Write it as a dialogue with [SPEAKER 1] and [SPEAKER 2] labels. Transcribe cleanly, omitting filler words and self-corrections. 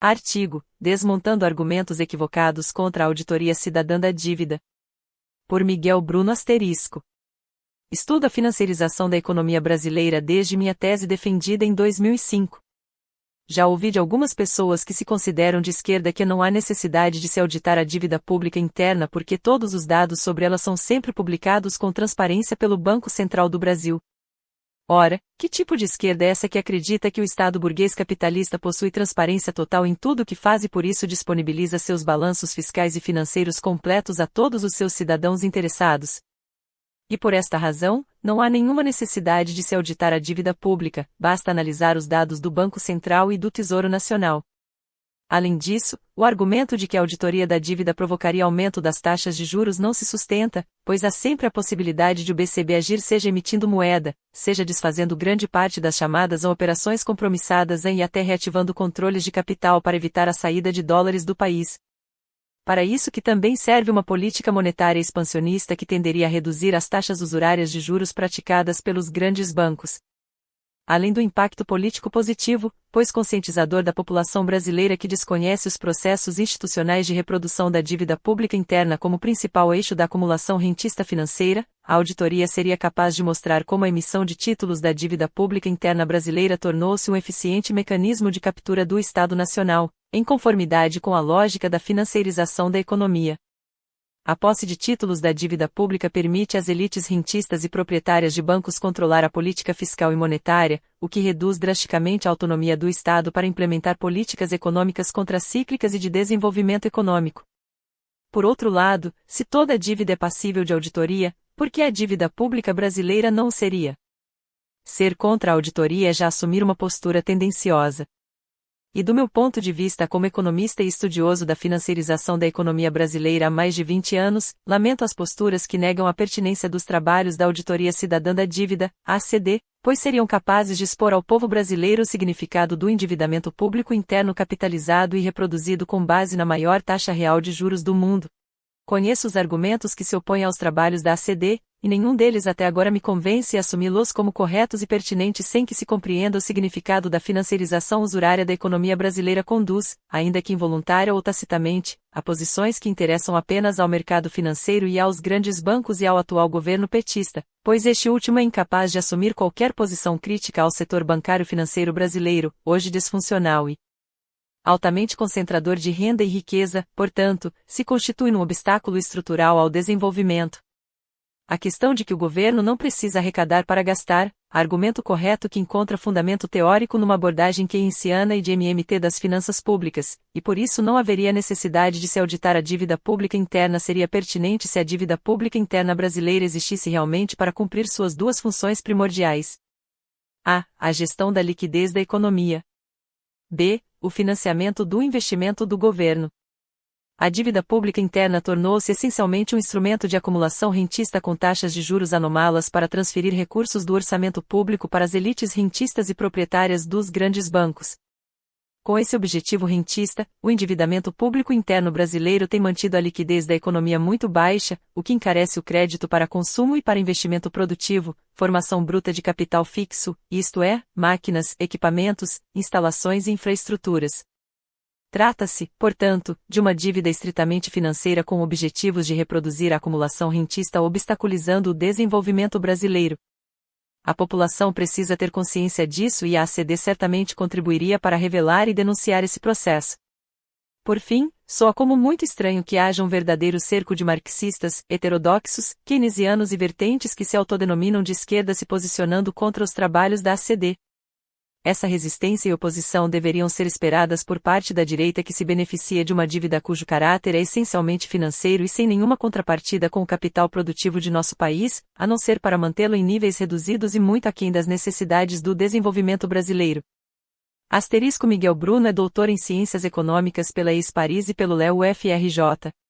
[SPEAKER 1] Artigo: Desmontando argumentos equivocados contra a auditoria cidadã da dívida. Por Miguel Bruno Asterisco. Estudo a financiarização da economia brasileira desde minha tese defendida em 2005. Já ouvi de algumas pessoas que se consideram de esquerda que não há necessidade de se auditar a dívida pública interna porque todos os dados sobre ela são sempre publicados com transparência pelo Banco Central do Brasil. Ora, que tipo de esquerda é essa que acredita que o Estado burguês capitalista possui transparência total em tudo o que faz e por isso disponibiliza seus balanços fiscais e financeiros completos a todos os seus cidadãos interessados? E por esta razão, não há nenhuma necessidade de se auditar a dívida pública, basta analisar os dados do Banco Central e do Tesouro Nacional. Além disso, o argumento de que a auditoria da dívida provocaria aumento das taxas de juros não se sustenta, pois há sempre a possibilidade de o BCB agir seja emitindo moeda, seja desfazendo grande parte das chamadas a operações compromissadas e até reativando controles de capital para evitar a saída de dólares do país. Para isso que também serve uma política monetária expansionista que tenderia a reduzir as taxas usurárias de juros praticadas pelos grandes bancos. Além do impacto político positivo, pois conscientizador da população brasileira que desconhece os processos institucionais de reprodução da dívida pública interna como principal eixo da acumulação rentista financeira, a auditoria seria capaz de mostrar como a emissão de títulos da dívida pública interna brasileira tornou-se um eficiente mecanismo de captura do Estado Nacional, em conformidade com a lógica da financiarização da economia. A posse de títulos da dívida pública permite às elites rentistas e proprietárias de bancos controlar a política fiscal e monetária, o que reduz drasticamente a autonomia do Estado para implementar políticas econômicas contracíclicas e de desenvolvimento econômico. Por outro lado, se toda dívida é passível de auditoria, por que a dívida pública brasileira não o seria? Ser contra a auditoria é já assumir uma postura tendenciosa. E do meu ponto de vista como economista e estudioso da financiarização da economia brasileira há mais de 20 anos, lamento as posturas que negam a pertinência dos trabalhos da Auditoria Cidadã da Dívida, ACD, pois seriam capazes de expor ao povo brasileiro o significado do endividamento público interno capitalizado e reproduzido com base na maior taxa real de juros do mundo. Conheço os argumentos que se opõem aos trabalhos da ACD, e nenhum deles até agora me convence a assumi-los como corretos e pertinentes sem que se compreenda o significado da financiarização usurária da economia brasileira conduz, ainda que involuntária ou tacitamente, a posições que interessam apenas ao mercado financeiro e aos grandes bancos e ao atual governo petista, pois este último é incapaz de assumir qualquer posição crítica ao setor bancário financeiro brasileiro, hoje disfuncional e altamente concentrador de renda e riqueza, portanto, se constitui um obstáculo estrutural ao desenvolvimento. A questão de que o governo não precisa arrecadar para gastar, argumento correto que encontra fundamento teórico numa abordagem keynesiana e de MMT das finanças públicas, e por isso não haveria necessidade de se auditar a dívida pública interna seria pertinente se a dívida pública interna brasileira existisse realmente para cumprir suas duas funções primordiais. A. A gestão da liquidez da economia. B. O financiamento do investimento do governo. A dívida pública interna tornou-se essencialmente um instrumento de acumulação rentista com taxas de juros anômalas para transferir recursos do orçamento público para as elites rentistas e proprietárias dos grandes bancos. Com esse objetivo rentista, o endividamento público interno brasileiro tem mantido a liquidez da economia muito baixa, o que encarece o crédito para consumo e para investimento produtivo, formação bruta de capital fixo, isto é, máquinas, equipamentos, instalações e infraestruturas. Trata-se, portanto, de uma dívida estritamente financeira com objetivos de reproduzir a acumulação rentista obstaculizando o desenvolvimento brasileiro. A população precisa ter consciência disso e a ACD certamente contribuiria para revelar e denunciar esse processo. Por fim, soa como muito estranho que haja um verdadeiro cerco de marxistas, heterodoxos, keynesianos e vertentes que se autodenominam de esquerda se posicionando contra os trabalhos da ACD. Essa resistência e oposição deveriam ser esperadas por parte da direita que se beneficia de uma dívida cujo caráter é essencialmente financeiro e sem nenhuma contrapartida com o capital produtivo de nosso país, a não ser para mantê-lo em níveis reduzidos e muito aquém das necessidades do desenvolvimento brasileiro. Asterisco Miguel Bruno é doutor em Ciências Econômicas pela ES Paris e pelo LEU-UFRJ.